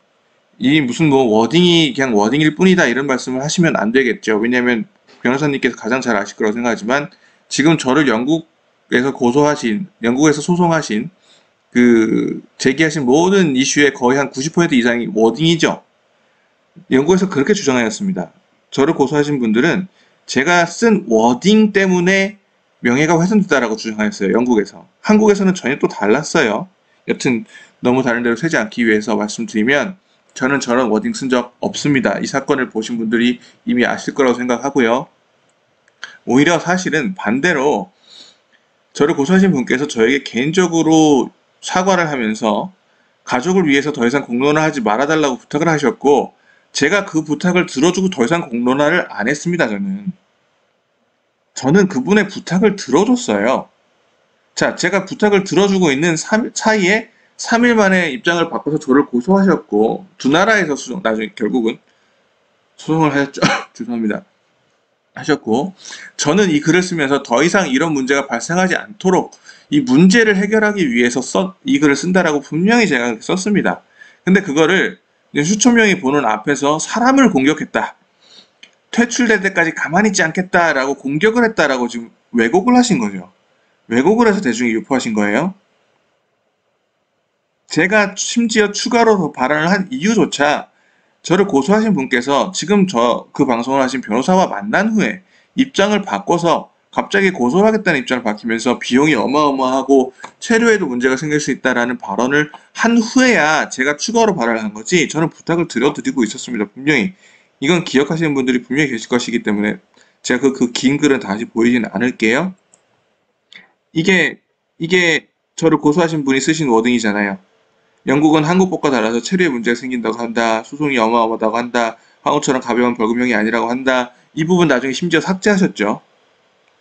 이 무슨 뭐 워딩이 그냥 워딩일 뿐이다 이런 말씀을 하시면 안 되겠죠. 왜냐하면 변호사님께서 가장 잘 아실 거라고 생각하지만 지금 저를 영국에서 소송하신 제기하신 모든 이슈의 거의 한 90% 이상이 워딩이죠. 영국에서 그렇게 주장하였습니다. 저를 고소하신 분들은 제가 쓴 워딩 때문에 명예가 훼손됐다라고 주장하였어요. 영국에서. 한국에서는 전혀 또 달랐어요. 여튼 너무 다른 데로 새지 않기 위해서 말씀드리면 저는 저런 워딩 쓴 적 없습니다. 이 사건을 보신 분들이 이미 아실 거라고 생각하고요. 오히려 사실은 반대로 저를 고소하신 분께서 저에게 개인적으로 사과를 하면서 가족을 위해서 더 이상 공론화 하지 말아달라고 부탁을 하셨고 제가 그 부탁을 들어주고 더 이상 공론화를 안 했습니다. 저는 그분의 부탁을 들어줬어요. 자, 제가 부탁을 들어주고 있는 사이에 3일 만에 입장을 바꿔서 저를 고소하셨고 두 나라에서 나중에 결국은 소송을 하셨죠. 죄송합니다. 하셨고 저는 이 글을 쓰면서 더 이상 이런 문제가 발생하지 않도록 이 문제를 해결하기 위해서 이 글을 쓴다라고 분명히 제가 썼습니다. 근데 그거를 수천 명이 보는 앞에서 사람을 공격했다. 퇴출될 때까지 가만히 있지 않겠다라고 공격을 했다라고 지금 왜곡을 하신 거죠. 왜곡을 해서 대중이 유포하신 거예요. 제가 심지어 추가로 더 발언을 한 이유조차 저를 고소하신 분께서 지금 그 방송을 하신 변호사와 만난 후에 입장을 바꿔서 갑자기 고소를 하겠다는 입장을 밝히면서 비용이 어마어마하고 체류에도 문제가 생길 수 있다라는 발언을 한 후에야 제가 추가로 발언을 한 거지 저는 부탁을 드리고 있었습니다. 분명히. 이건 기억하시는 분들이 분명히 계실 것이기 때문에 제가 그 긴 글은 다시 보이지는 않을게요. 이게 저를 고소하신 분이 쓰신 워딩이잖아요. 영국은 한국법과 달라서 체류에 문제가 생긴다고 한다. 소송이 어마어마하다고 한다. 한국처럼 가벼운 벌금형이 아니라고 한다. 이 부분 나중에 심지어 삭제하셨죠.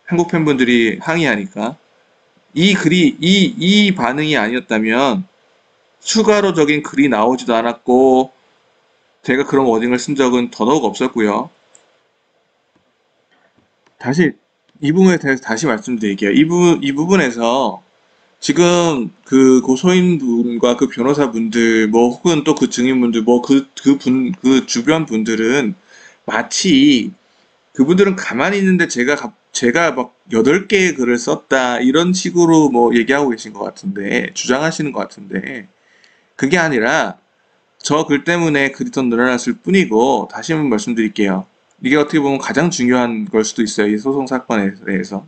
한국 팬분들이 항의하니까. 이 반응이 아니었다면 추가로적인 글이 나오지도 않았고 제가 그런 워딩을 쓴 적은 더더욱 없었고요. 다시 이 부분에 대해서 다시 말씀드릴게요. 이 부분에서 지금 그 고소인분과 그 변호사분들 뭐 혹은 또 그 증인분들 뭐 그 주변 분들은 마치 그분들은 가만히 있는데 제가 막 8개의 글을 썼다 이런 식으로 뭐 얘기하고 계신 것 같은데 주장하시는 것 같은데 그게 아니라 저 글 때문에 글이 더 늘어났을 뿐이고 다시 한번 말씀드릴게요. 이게 어떻게 보면 가장 중요한 걸 수도 있어요. 이 소송 사건에 대해서.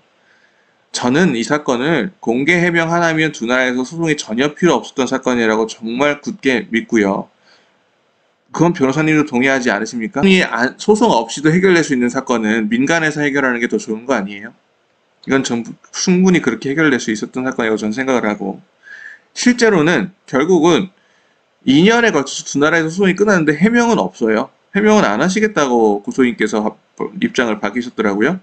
저는 이 사건을 공개 해명 하나면 두 나라에서 소송이 전혀 필요 없었던 사건이라고 정말 굳게 믿고요. 그건 변호사님도 동의하지 않으십니까? 소송 없이도 해결될 수 있는 사건은 민간에서 해결하는 게 더 좋은 거 아니에요? 이건 충분히 그렇게 해결될 수 있었던 사건이라고 저는 생각을 하고 실제로는 결국은 2년에 걸쳐서 두 나라에서 소송이 끝났는데 해명은 없어요. 해명은 안 하시겠다고 고소인께서 입장을 밝히셨더라고요.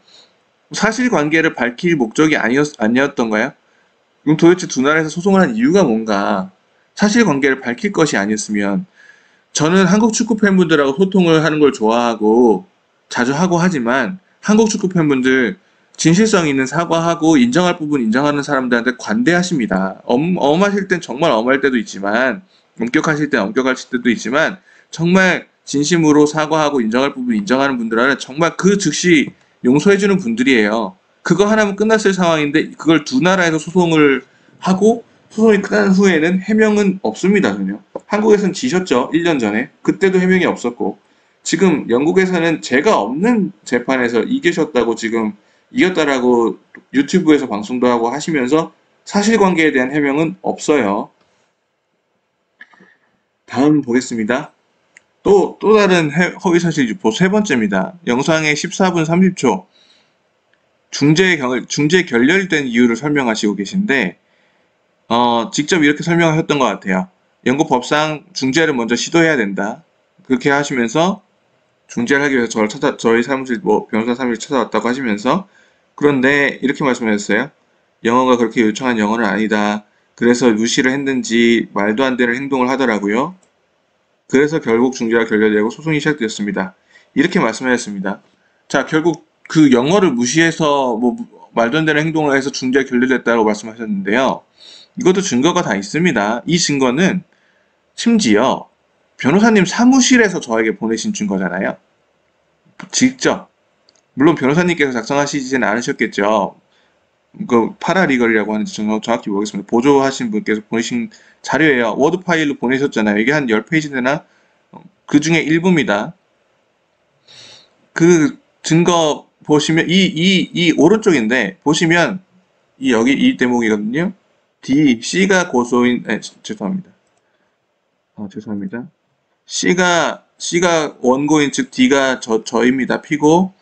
사실관계를 밝힐 목적이 아니었던가요? 그럼 도대체 두 나라에서 소송을 한 이유가 뭔가? 사실관계를 밝힐 것이 아니었으면 저는 한국 축구 팬분들하고 소통을 하는 걸 좋아하고 자주 하고 하지만 한국 축구 팬분들 진실성 있는 사과하고 인정할 부분 인정하는 사람들한테 관대하십니다. 엄하실 땐 정말 엄할 때도 있지만, 엄격하실 땐 엄격할 때도 있지만, 정말 진심으로 사과하고 인정할 부분 인정하는 분들은 정말 그 즉시 용서해주는 분들이에요. 그거 하나면 끝났을 상황인데 그걸 두 나라에서 소송을 하고 소송이 끝난 후에는 해명은 없습니다. 전혀. 한국에서는 지셨죠. 1년 전에. 그때도 해명이 없었고 지금 영국에서는 죄가 없는 재판에서 이기셨다고 지금 이겼다라고 유튜브에서 방송도 하고 하시면서 사실관계에 대한 해명은 없어요. 다음 보겠습니다. 또 다른 허위사실 유포 세 번째입니다. 영상의 14분 30초 중재 결렬된 이유를 설명하시고 계신데 직접 이렇게 설명하셨던 것 같아요. 영국 법상 중재를 먼저 시도해야 된다. 그렇게 하시면서 중재를 하기 위해서 저희 사무실 변호사 사무실 찾아왔다고 하시면서 그런데 이렇게 말씀하셨어요. 영어가 그렇게 요청한 영어는 아니다. 그래서 무시를 했는지 말도 안 되는 행동을 하더라고요. 그래서 결국 중재가 결렬되고 소송이 시작되었습니다. 이렇게 말씀하셨습니다. 자, 결국 그 영어를 무시해서 말도 안 되는 행동을 해서 중재가 결렬됐다고 말씀하셨는데요. 이것도 증거가 다 있습니다. 이 증거는 심지어 변호사님 사무실에서 저에게 보내신 증거잖아요. 직접. 물론 변호사님께서 작성하시지는 않으셨겠죠. 그 파라리걸이라고 하는지 정확히 모르겠습니다. 보조하신 분께서 보내신 자료예요. 워드 파일로 보내셨잖아요. 이게 한 10페이지 되나? 그 중에 일부입니다. 그 증거 보시면 이 오른쪽인데 보시면 여기 이 대목이거든요. C가 고소인 죄송합니다. 죄송합니다. C가 원고인 즉 D가 저입니다. 피고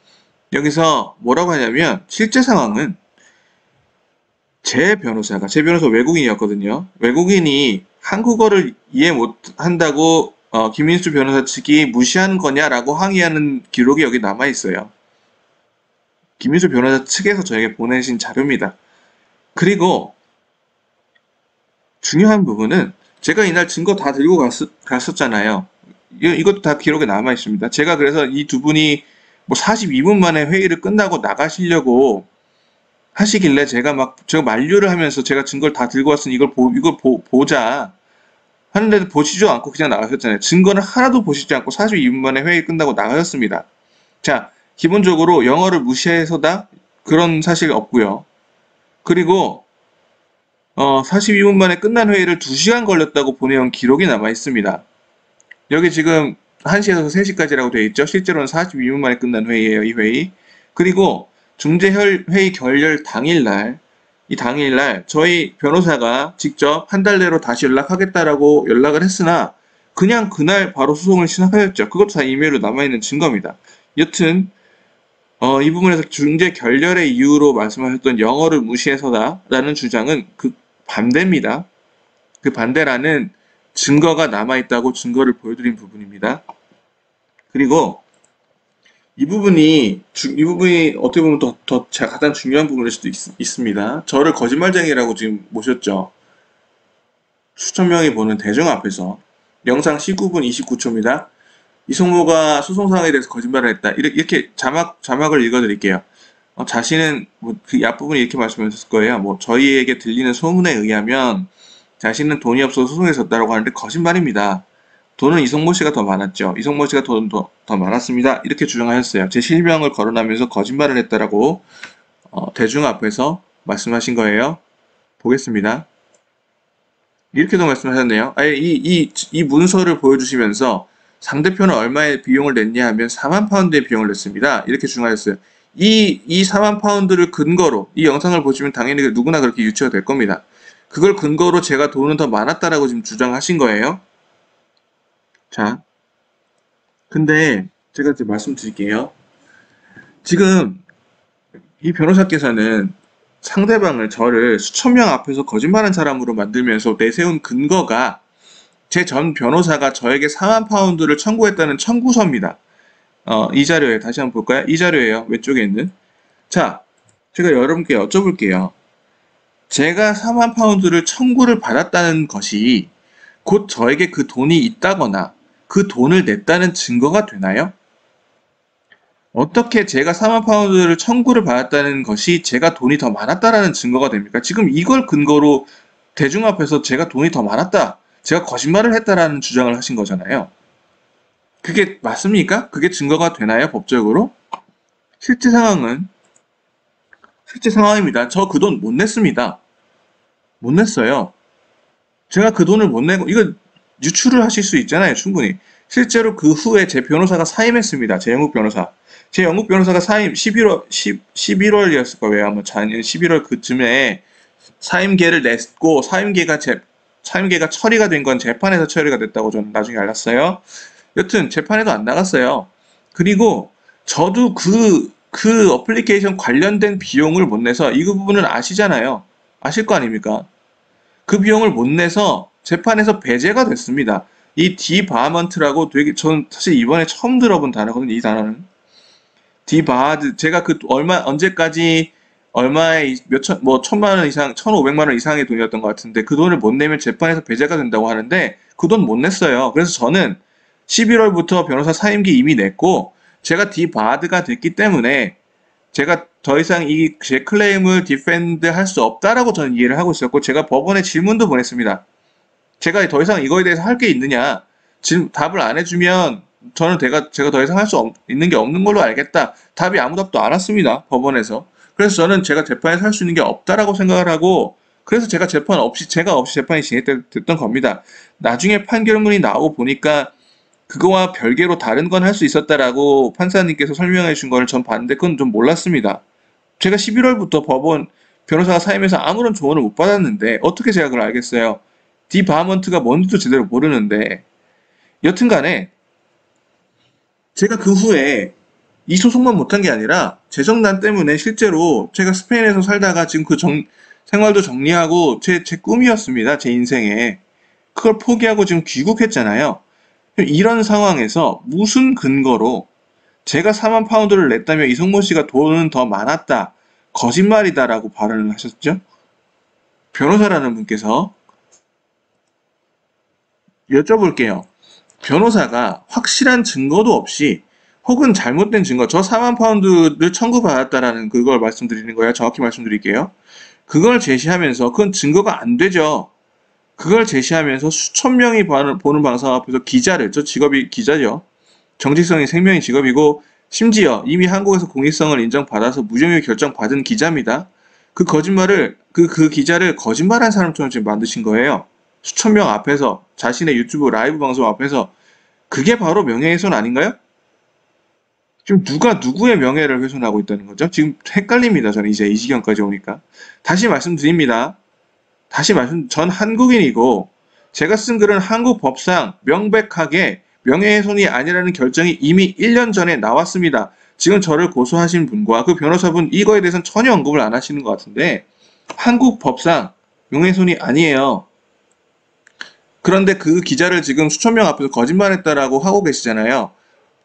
여기서 뭐라고 하냐면 실제 상황은 제 변호사 외국인이었거든요. 외국인이 한국어를 이해 못한다고 김민수 변호사 측이 무시한 거냐라고 항의하는 기록이 여기 남아있어요. 김민수 변호사 측에서 저에게 보내신 자료입니다. 그리고 중요한 부분은 제가 이날 증거 다 들고 갔었잖아요. 이것도 다 기록에 남아있습니다. 제가 그래서 이 두 분이 42분 만에 회의를 끝나고 나가시려고 하시길래 제가 만류를 하면서 제가 증거를 다 들고 왔으니 이걸 보자 하는데도 보시지도 않고 그냥 나가셨잖아요. 증거는 하나도 보시지 않고 42분 만에 회의 끝나고 나가셨습니다. 자, 기본적으로 영어를 무시해서다? 그런 사실 없고요. 그리고 42분 만에 끝난 회의를 2시간 걸렸다고 보내온 기록이 남아 있습니다. 여기 지금 1시에서 3시까지라고 되어 있죠. 실제로는 42분 만에 끝난 회의예요. 이 회의. 그리고 중재회의 결렬 당일날 저희 변호사가 직접 한 달 내로 다시 연락하겠다라고 연락을 했으나 그냥 그날 바로 소송을 시작하였죠. 그것도 다 이메일로 남아있는 증거입니다. 여튼 이 부분에서 중재 결렬의 이유로 말씀하셨던 영어를 무시해서다 라는 주장은 그 반대입니다. 그 반대라는 증거가 남아있다고 증거를 보여드린 부분입니다. 그리고 이 부분이 어떻게 보면 더 가장 중요한 부분일 수도 있습니다. 저를 거짓말쟁이라고 지금 모셨죠. 수천 명이 보는 대중 앞에서 영상 19분 29초입니다. 이성모가 소송 상황에 대해서 거짓말을 했다. 이렇게 자막을 읽어드릴게요. 자신은 그 앞부분이 이렇게 말씀하셨을 거예요. 저희에게 들리는 소문에 의하면 자신은 돈이 없어서 소송에 졌다고 하는데 거짓말입니다. 돈은 이성모 씨가 더 많았죠. 이성모 씨가 돈 더 많았습니다. 이렇게 주장하셨어요. 제 실명을 거론하면서 거짓말을 했다라고 대중 앞에서 말씀하신 거예요. 보겠습니다. 이렇게도 말씀하셨네요. 이 문서를 보여주시면서 상대편은 얼마의 비용을 냈냐 하면 4만 파운드의 비용을 냈습니다. 이렇게 주장하셨어요. 이 4만 파운드를 근거로 이 영상을 보시면 당연히 누구나 그렇게 유추가 될 겁니다. 그걸 근거로 제가 돈은 더 많았다라고 지금 주장하신 거예요. 자, 근데 제가 이제 말씀드릴게요. 지금 이 변호사께서는 상대방을 저를 수천 명 앞에서 거짓말한 사람으로 만들면서 내세운 근거가 제 전 변호사가 저에게 4만 파운드를 청구했다는 청구서입니다. 이 자료에 다시 한번 볼까요? 이 자료예요. 왼쪽에 있는. 자, 제가 여러분께 여쭤볼게요. 제가 4만 파운드를 청구를 받았다는 것이 곧 저에게 그 돈이 있다거나 그 돈을 냈다는 증거가 되나요? 어떻게 제가 4만 파운드를 청구를 받았다는 것이 제가 돈이 더 많았다라는 증거가 됩니까? 지금 이걸 근거로 대중 앞에서 제가 돈이 더 많았다, 제가 거짓말을 했다라는 주장을 하신 거잖아요. 그게 맞습니까? 그게 증거가 되나요, 법적으로? 실제 상황은 실제 상황입니다. 저 그 돈 못 냈습니다. 못 냈어요. 제가 그 돈을 못 내고, 이거 유출을 하실 수 있잖아요, 충분히. 실제로 그 후에 제 변호사가 사임했습니다. 제 영국 변호사. 제 영국 변호사가 사임 11월이었을 거예요. 아마 작년 11월 그쯤에 사임계를 냈고, 사임계가 처리가 된 건 재판에서 처리가 됐다고 저는 나중에 알았어요. 여튼 재판에도 안 나갔어요. 그리고 저도 그 어플리케이션 관련된 비용을 못 내서, 이 부분은 아시잖아요. 아실 거 아닙니까? 그 비용을 못 내서 재판에서 배제가 됐습니다. 이 디바먼트라고, 되게 전 사실 이번에 처음 들어본 단어거든요. 이 단어는 디바드. 제가 그 언제까지 얼마의 몇천 뭐 천만 원 이상, 1,500만 원 이상의 돈이었던 것 같은데, 그 돈을 못 내면 재판에서 배제가 된다고 하는데 그 돈 못 냈어요. 그래서 저는 11월부터 변호사 사임기 이미 냈고, 제가 디바드가 됐기 때문에 제가 더 이상 이 제 클레임을 디펜드 할 수 없다라고 저는 이해를 하고 있었고, 제가 법원에 질문도 보냈습니다. 제가 더 이상 이거에 대해서 할 게 있느냐? 지금 답을 안 해주면 저는 제가 더 이상 할 수 있는 게 없는 걸로 알겠다. 답이 아무 답도 안 왔습니다, 법원에서. 그래서 저는 제가 재판에서 할 수 있는 게 없다라고 생각을 하고, 그래서 제가 없이 재판이 진행됐던 겁니다. 나중에 판결문이 나오고 보니까 그거와 별개로 다른 건 할 수 있었다라고 판사님께서 설명해 준 거를 전 봤는데, 그건 좀 몰랐습니다. 제가 11월부터 법원 변호사가 사임해서 아무런 조언을 못 받았는데 어떻게 제가 그걸 알겠어요? 디바먼트가 뭔지도 제대로 모르는데. 여튼간에 제가 그 후에 이 소송만 못한 게 아니라 재정난 때문에 실제로 제가 스페인에서 살다가 지금 생활도 정리하고, 제 꿈이었습니다. 제 인생에. 그걸 포기하고 지금 귀국했잖아요. 이런 상황에서 무슨 근거로 제가 4만 파운드를 냈다며 이성모 씨가 돈은 더 많았다, 거짓말이다라고 발언을 하셨죠? 변호사라는 분께서. 여쭤볼게요. 변호사가 확실한 증거도 없이, 혹은 잘못된 증거, 저 4만 파운드를 청구받았다라는 그걸 말씀드리는 거예요. 정확히 말씀드릴게요. 그걸 제시하면서, 그건 증거가 안 되죠. 그걸 제시하면서 수천 명이 보는 방송 앞에서 저 직업이 기자죠. 정직성이 생명의 직업이고, 심지어 이미 한국에서 공익성을 인정받아서 무혐의 결정받은 기자입니다. 그 기자를 거짓말한 사람처럼 지금 만드신 거예요. 수천 명 앞에서, 자신의 유튜브 라이브 방송 앞에서. 그게 바로 명예훼손 아닌가요? 지금 누가 누구의 명예를 훼손하고 있다는 거죠? 지금 헷갈립니다. 저는 이제 이 지경까지 오니까. 다시 말씀드립니다. 전 한국인이고, 제가 쓴 글은 한국 법상 명백하게 명예훼손이 아니라는 결정이 이미 1년 전에 나왔습니다. 지금 저를 고소하신 분과 그 변호사분, 이거에 대해서는 전혀 언급을 안 하시는 것 같은데, 한국 법상 명예훼손이 아니에요. 그런데 그 기자를 지금 수천 명 앞에서 거짓말했다라고 하고 계시잖아요.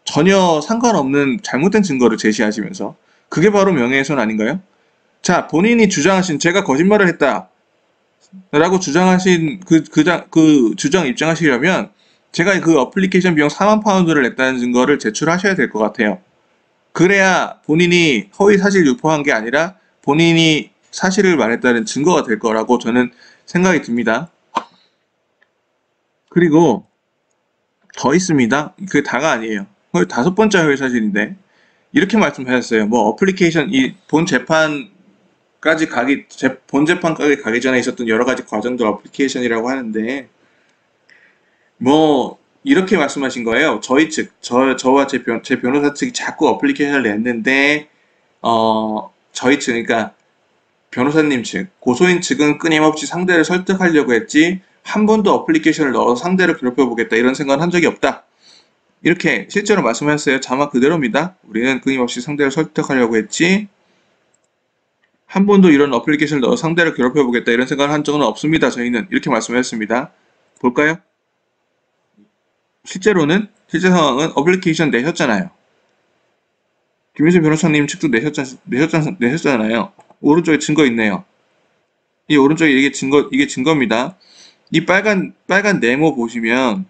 전혀 상관없는 잘못된 증거를 제시하시면서. 그게 바로 명예훼손 아닌가요? 자, 본인이 주장하신, 제가 거짓말을 했다 라고 주장하신 그 주장 입증하시려면 제가 그 어플리케이션 비용 4만 파운드를 냈다는 증거를 제출하셔야 될 것 같아요. 그래야 본인이 허위 사실 유포한 게 아니라 본인이 사실을 말했다는 증거가 될 거라고 저는 생각이 듭니다. 그리고 더 있습니다. 그게 다가 아니에요. 거의 5번째 허위 사실인데, 이렇게 말씀하셨어요. 뭐 어플리케이션, 이 본 재판까지 가기 전에 있었던 여러 가지 과정들 어플리케이션이라고 하는데, 뭐 이렇게 말씀하신 거예요. 저와 제 변호사 측이 자꾸 어플리케이션을 냈는데, 저희 측, 그러니까 변호사님 측, 고소인 측은 끊임없이 상대를 설득하려고 했지 한 번도 어플리케이션을 넣어서 상대를 괴롭혀보겠다 이런 생각은 한 적이 없다, 이렇게 실제로 말씀하셨어요. 자막 그대로입니다. 우리는 끊임없이 상대를 설득하려고 했지 한 번도 이런 어플리케이션을 넣어 상대를 괴롭혀보겠다 이런 생각을 한 적은 없습니다. 저희는, 이렇게 말씀하셨습니다. 볼까요? 실제 상황은 어플리케이션 내셨잖아요. 김윤수 변호사님 측도 내셨잖아요. 오른쪽에 증거 있네요. 이 오른쪽에 이게 증거입니다. 이 빨간 네모 보시면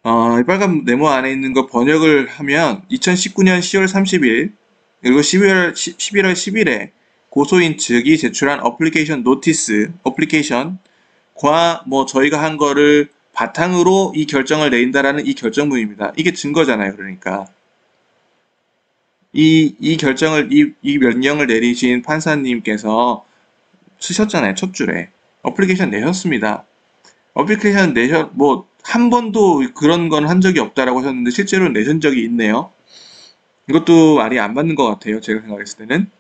이 빨간 네모 안에 있는 거 번역을 하면 2019년 10월 30일 그리고 11월 10일에 고소인 측이 제출한 어플리케이션 노티스, 어플리케이션과 뭐 저희가 한 거를 바탕으로 이 결정을 내린다라는 이 결정문입니다. 이게 증거잖아요. 그러니까 이 결정을 이 명령을 내리신 판사님께서 쓰셨잖아요. 첫 줄에 어플리케이션 내셨습니다. 어플리케이션 뭐 한 번도 그런 건 한 적이 없다라고 하셨는데 실제로 내신 적이 있네요. 이것도 말이 안 맞는 것 같아요. 제가 생각했을 때는.